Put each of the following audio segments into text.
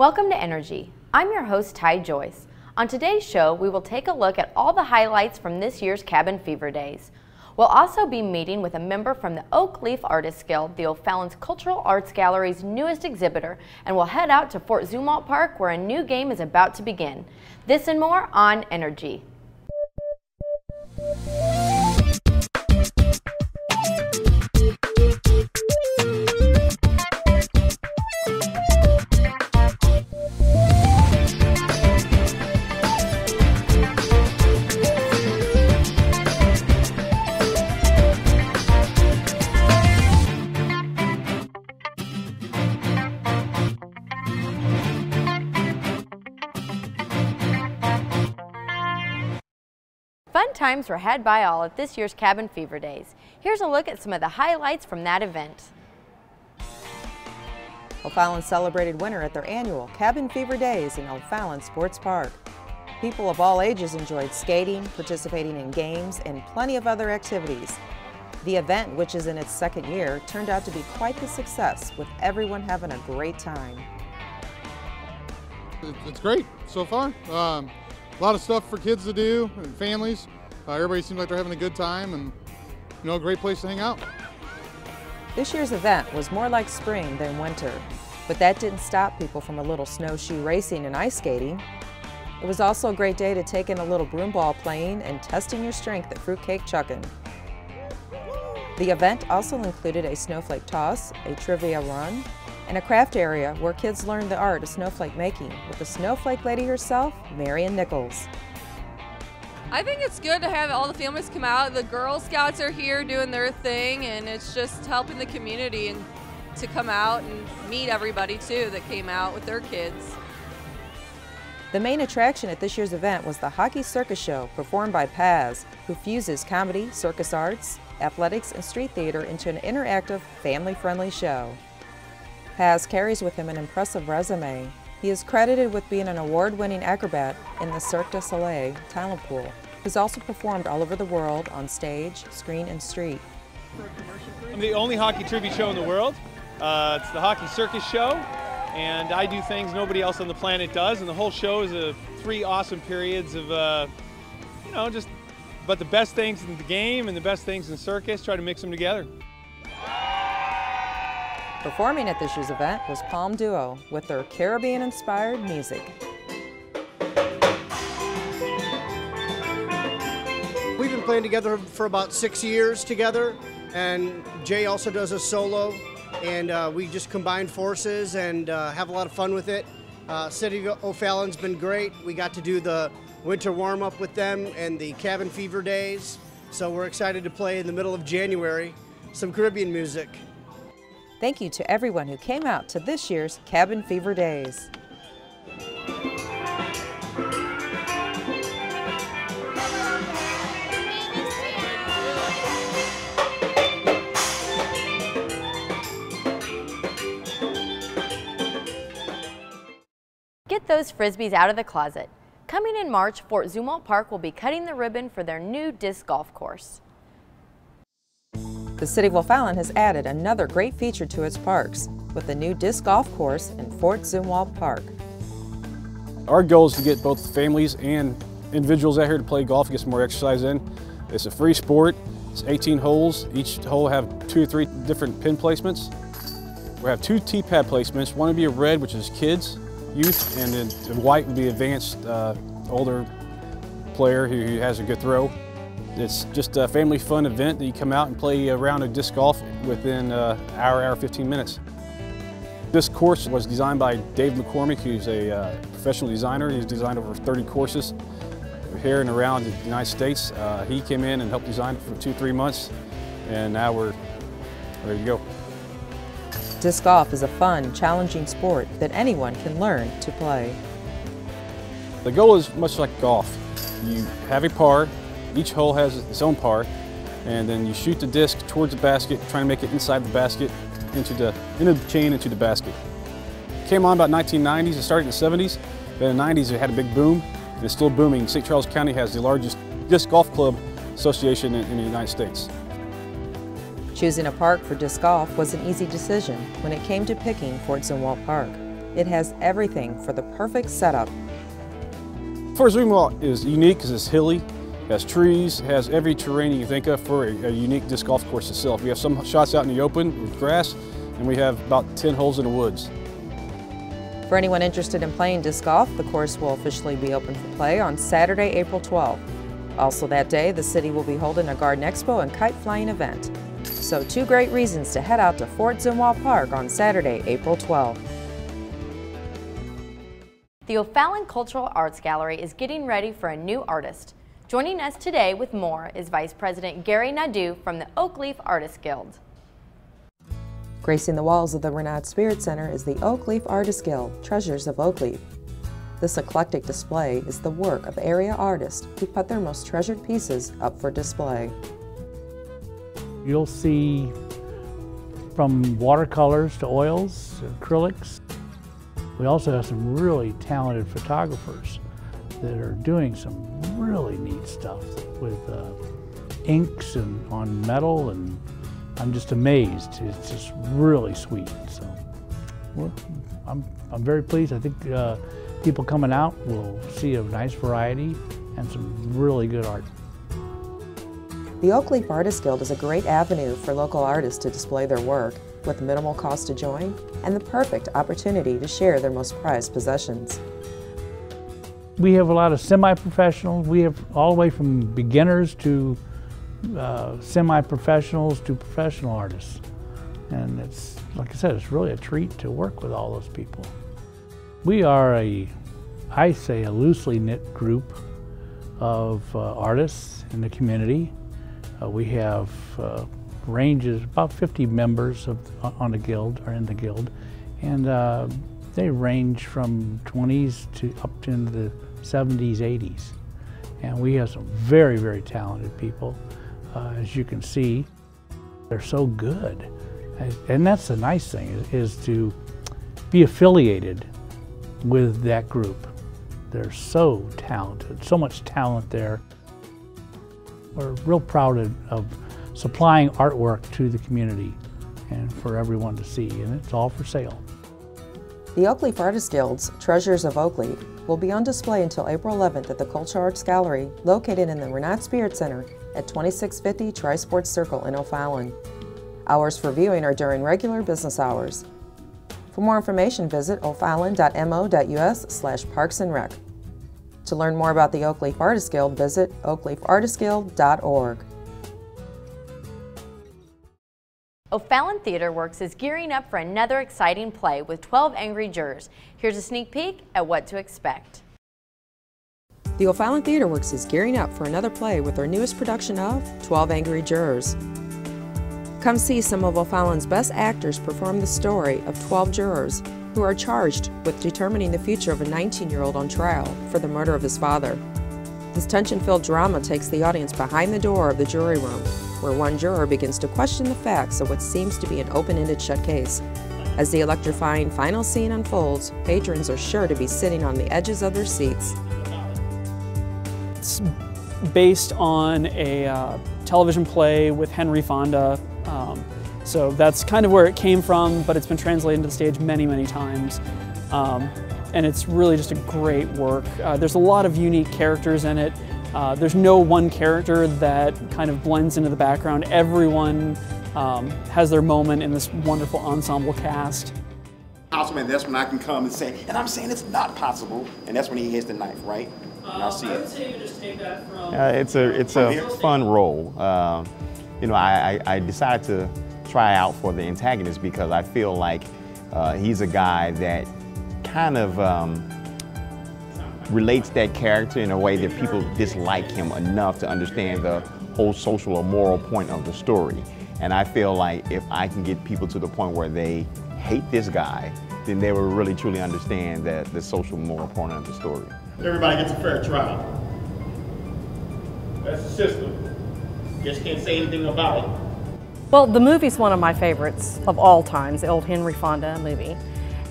Welcome to Energy. I'm your host, Ty Joyce. On today's show, we will take a look at all the highlights from this year's Cabin Fever Days. We'll also be meeting with a member from the Oak Leaf Artists Guild, the O'Fallon's Cultural Arts Gallery's newest exhibitor, and we'll head out to Fort Zumwalt Park where a new game is about to begin. This and more on Energy. Fun times were had by all at this year's Cabin Fever Days. Here's a look at some of the highlights from that event. O'Fallon celebrated winter at their annual Cabin Fever Days in O'Fallon Sports Park. People of all ages enjoyed skating, participating in games, and plenty of other activities. The event, which is in its second year, turned out to be quite the success, with everyone having a great time. It's great so far. A lot of stuff for kids to do and families. Everybody seems like they're having a good time and, a great place to hang out. This year's event was more like spring than winter, but that didn't stop people from a little snowshoe racing and ice skating. It was also a great day to take in a little broomball playing and testing your strength at fruitcake chucking. The event also included a snowflake toss, a trivia run, and a craft area where kids learned the art of snowflake making with the snowflake lady herself, Marion Nichols. I think it's good to have all the families come out. The Girl Scouts are here doing their thing, and it's just helping the community and to come out and meet everybody too that came out with their kids. The main attraction at this year's event was the Hockey Circus Show performed by Paz, who fuses comedy, circus arts, athletics, and street theater into an interactive, family-friendly show. Paz carries with him an impressive resume. He is credited with being an award-winning acrobat in the Cirque du Soleil talent pool. He's also performed all over the world on stage, screen, and street. I'm the only hockey tribute show in the world. It's the Hockey Circus Show, and I do things nobody else on the planet does, and the whole show is three awesome periods of, just about the best things in the game and the best things in circus, try to mix them together. Performing at this year's event was Palm Duo with their Caribbean-inspired music. We've been playing together for about 6 years together, and Jay also does a solo, and we just combine forces and have a lot of fun with it. City of O'Fallon's been great. We got to do the winter warm-up with them and the Cabin Fever Days, so we're excited to play in the middle of January some Caribbean music. Thank you to everyone who came out to this year's Cabin Fever Days. Get those Frisbees out of the closet. Coming in March, Fort Zumwalt Park will be cutting the ribbon for their new disc golf course. The City of O'Fallon has added another great feature to its parks with the new disc golf course in Fort Zumwalt Park. Our goal is to get both families and individuals out here to play golf, get some more exercise in. It's a free sport. It's 18 holes. Each hole have 2 or 3 different pin placements. We have 2 tee pad placements. One would be a red, which is kids, youth, and then the white would be advanced, older player who has a good throw. It's just a family fun event that you come out and play a round of disc golf within an hour, 15 minutes. This course was designed by Dave McCormick, who's a professional designer. He's designed over 30 courses here and around the United States. He came in and helped design it for 2-3 months, and now we're ready to go. Disc golf is a fun, challenging sport that anyone can learn to play. The goal is much like golf. You have a par. Each hole has its own par, and then you shoot the disc towards the basket, trying to make it inside the basket, into the chain, into the basket. It came on about 1990s. It started in the 70s. Then in the 90s, it had a big boom, and it's still booming. St. Charles County has the largest disc golf club association in the United States. Choosing a park for disc golf was an easy decision when it came to picking Fort Zumwalt Park. It has everything for the perfect setup. For Zumwalt is unique because it's hilly, has trees, has every terrain you can think of for a unique disc golf course itself. We have some shots out in the open with grass, and we have about 10 holes in the woods. For anyone interested in playing disc golf, the course will officially be open for play on Saturday, April 12th. Also that day, the city will be holding a garden expo and kite flying event. So 2 great reasons to head out to Fort Zumwalt Park on Saturday, April 12th. The O'Fallon Cultural Arts Gallery is getting ready for a new artist. Joining us today with more is Vice President Gary Nadeau from the Oakleaf Artists Guild. Gracing the walls of the Renard Spirit Center is the Oakleaf Artists Guild, Treasures of Oakleaf. This eclectic display is the work of area artists who put their most treasured pieces up for display. You'll see from watercolors to oils, acrylics. We also have some really talented photographers that are doing some really neat stuff with inks and on metal, and I'm just amazed. It's just really sweet. So I'm very pleased. I think people coming out will see a nice variety and some really good art. The Oakleaf Artists Guild is a great avenue for local artists to display their work with minimal cost to join and the perfect opportunity to share their most prized possessions. We have a lot of semi-professionals. We have all the way from beginners to semi-professionals to professional artists. And it's, like I said, it's really a treat to work with all those people. We are I say a loosely knit group of artists in the community. We have ranges, about 50 members on the guild, or in the guild, and they range from 20s to up into the 70s, 80s. And we have some very, very talented people. As you can see, they're so good. And that's the nice thing, is to be affiliated with that group. They're so talented, so much talent there. We're real proud of supplying artwork to the community and for everyone to see, and it's all for sale. The Oakleaf Artists Guild's Treasures of Oakleaf will be on display until April 11th at the Cultural Arts Gallery, located in the Renard Spirit Center at 2650 Tri-Sports Circle in O'Fallon. Hours for viewing are during regular business hours. For more information, visit o'fallon.mo.us/parksandrec. To learn more about the Oakleaf Artists Guild, visit oakleafartistsguild.org. O'Fallon Theater Works is gearing up for another exciting play with 12 Angry Jurors. Here's a sneak peek at what to expect. The O'Fallon Theater Works is gearing up for another play with their newest production of 12 Angry Jurors. Come see some of O'Fallon's best actors perform the story of 12 jurors who are charged with determining the future of a 19-year-old on trial for the murder of his father. This tension-filled drama takes the audience behind the door of the jury room, where one juror begins to question the facts of what seems to be an open-ended shut case. As the electrifying final scene unfolds, patrons are sure to be sitting on the edges of their seats. It's based on a television play with Henry Fonda, so that's kind of where it came from, but it's been translated into the stage many, many times. And it's really just a great work. There's a lot of unique characters in it. There's no one character that kind of blends into the background. Everyone has their moment in this wonderful ensemble cast. Councilman, that's when I can come and say, and I'm saying it's not possible, and that's when he hits the knife, right? And I see it. I would say you just take that from... it's a fun role. You know, I decided to try out for the antagonist because I feel like he's a guy that kind of relates that character in a way that people dislike him enough to understand the whole social or moral point of the story. And I feel like if I can get people to the point where they hate this guy, then they will really truly understand the social moral point of the story. Everybody gets a fair trial. That's the system. Just can't say anything about it. Well, the movie's one of my favorites of all times, the old Henry Fonda movie.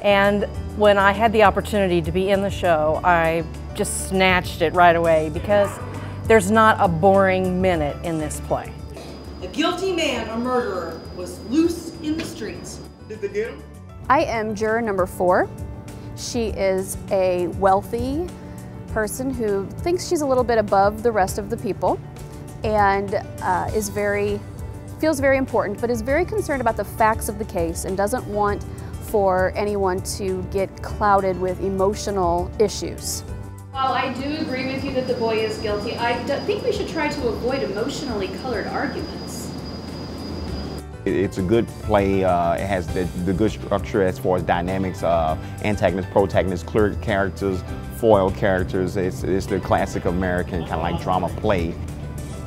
And when I had the opportunity to be in the show, I just snatched it right away because there's not a boring minute in this play. A guilty man, a murderer, was loose in the streets. Did they get him? I am juror number 4. She is a wealthy person who thinks she's a little bit above the rest of the people and feels very important, but is very concerned about the facts of the case and doesn't want for anyone to get clouded with emotional issues. While I do agree with you that the boy is guilty, I think we should try to avoid emotionally colored arguments. It's a good play. It has the good structure as far as dynamics, antagonists, protagonists, clear characters, foil characters. It's the classic American kind of like drama play.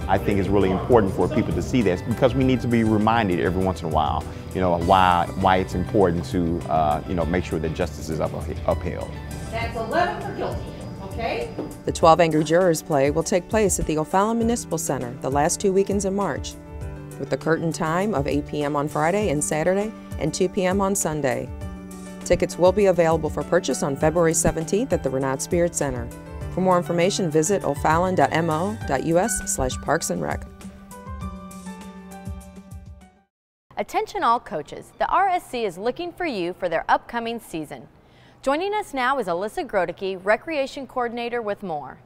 I think it's really important for people to see this because we need to be reminded every once in a while, you know, why it's important to, you know, make sure that justice is upheld. That's 11 for guilty, okay? The 12 Angry Jurors play will take place at the O'Fallon Municipal Center the last 2 weekends in March, with the curtain time of 8 p.m. on Friday and Saturday and 2 p.m. on Sunday. Tickets will be available for purchase on February 17th at the Renard Spirit Center. For more information, visit OFallon.mo.us/parksandrec. Attention all coaches, the RSC is looking for you for their upcoming season. Joining us now is Alyssa Grodicke, Recreation Coordinator with more.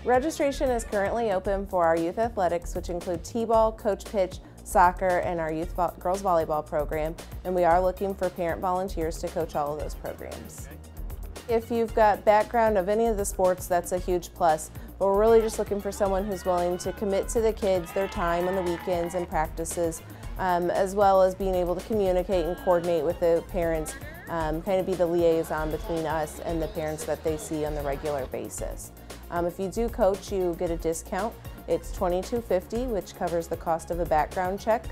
Registration is currently open for our youth athletics, which include t-ball, coach pitch, soccer, and our youth girls volleyball program, and we are looking for parent volunteers to coach all of those programs. If you've got background of any of the sports, that's a huge plus, but we're really just looking for someone who's willing to commit to the kids their time on the weekends and practices, as well as being able to communicate and coordinate with the parents, kind of be the liaison between us and the parents that they see on the regular basis. If you do coach, you get a discount. It's $22.50, which covers the cost of a background check.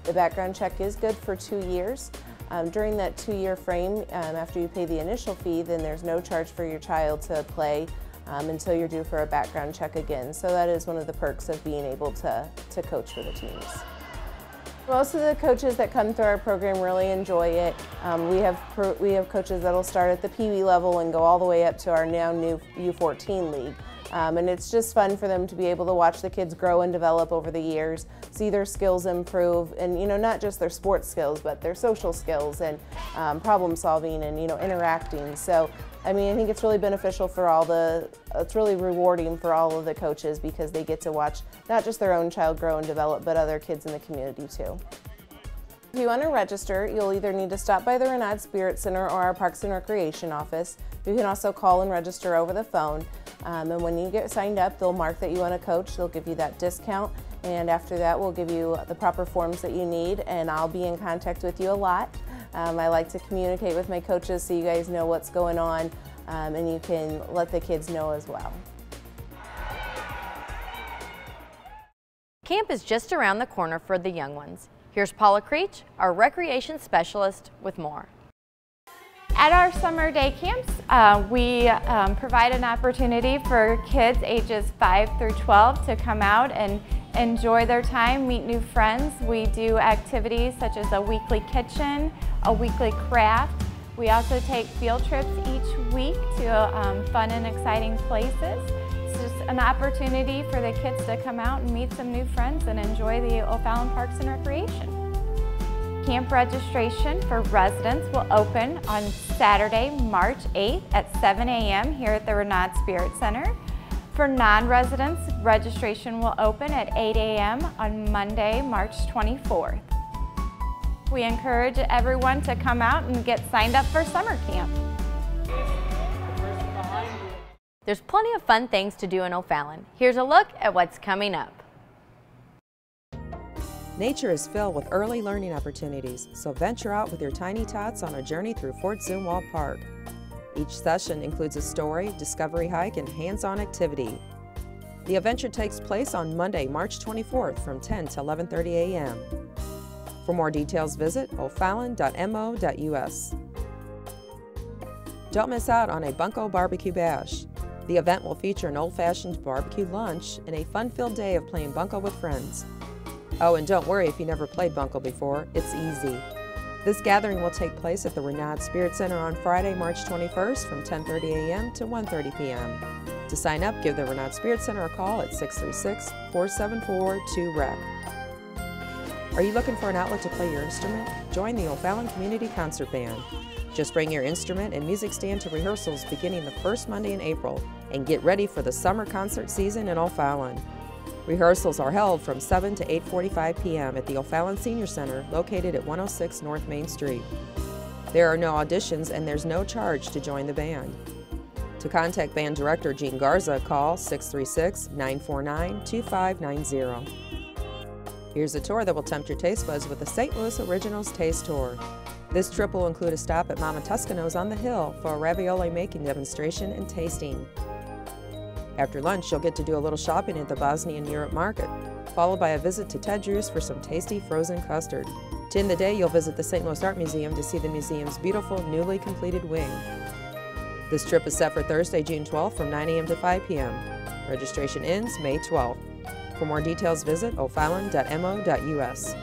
The background check is good for 2 years. During that 2-year frame, after you pay the initial fee, then there's no charge for your child to play until you're due for a background check again. So that is one of the perks of being able to coach for the teams. Most of the coaches that come through our program really enjoy it. We have coaches that'll start at the Pee Wee level and go all the way up to our now new U14 league. And it's just fun for them to be able to watch the kids grow and develop over the years, see their skills improve, and not just their sports skills, but their social skills and problem solving and interacting. So I think it's really beneficial for it's really rewarding for all of the coaches because they get to watch not just their own child grow and develop, but other kids in the community too. If you want to register, you'll either need to stop by the Renard Spirit Center or our Parks and Recreation office. You can also call and register over the phone. And when you get signed up, they'll mark that you want to coach. They'll give you that discount. And after that, we'll give you the proper forms that you need. And I'll be in contact with you a lot. I like to communicate with my coaches so you guys know what's going on. And you can let the kids know as well. Camp is just around the corner for the young ones. Here's Paula Creech, our recreation specialist, with more. At our summer day camps, we provide an opportunity for kids ages 5 through 12 to come out and enjoy their time, meet new friends. We do activities such as a weekly kitchen, a weekly craft. We also take field trips each week to fun and exciting places. It's just an opportunity for the kids to come out and meet some new friends and enjoy the O'Fallon Parks and Recreation. Camp registration for residents will open on Saturday, March 8th at 7 a.m. here at the Renard Spirit Center. For non-residents, registration will open at 8 a.m. on Monday, March 24th. We encourage everyone to come out and get signed up for summer camp. There's plenty of fun things to do in O'Fallon. Here's a look at what's coming up. Nature is filled with early learning opportunities, so venture out with your tiny tots on a journey through Fort Zumwalt Park. Each session includes a story, discovery hike, and hands-on activity. The adventure takes place on Monday, March 24th from 10 to 11:30 a.m. For more details, visit OFallon.mo.us. Don't miss out on a Bunko Barbecue Bash. The event will feature an old-fashioned barbecue lunch and a fun-filled day of playing Bunko with friends. Oh, and don't worry if you never played Bunko before, it's easy. This gathering will take place at the Renard Spirit Center on Friday, March 21st from 10:30 a.m. to 1:30 p.m. To sign up, give the Renard Spirit Center a call at 636-474-2REC. Are you looking for an outlet to play your instrument? Join the O'Fallon Community Concert Band. Just bring your instrument and music stand to rehearsals beginning the first Monday in April and get ready for the summer concert season in O'Fallon. Rehearsals are held from 7 to 8:45 p.m. at the O'Fallon Senior Center located at 106 North Main Street. There are no auditions and there's no charge to join the band. To contact band director Gene Garza, call 636-949-2590. Here's a tour that will tempt your taste buds with the St. Louis Originals Taste Tour. This trip will include a stop at Mama Tuscano's on the Hill for a ravioli making demonstration and tasting. After lunch, you'll get to do a little shopping at the Bosnian Europe Market, followed by a visit to Ted Drew's for some tasty frozen custard. To end the day, you'll visit the St. Louis Art Museum to see the museum's beautiful, newly completed wing. This trip is set for Thursday, June 12th from 9 a.m. to 5 p.m. Registration ends May 12th. For more details, visit ofallon.mo.us.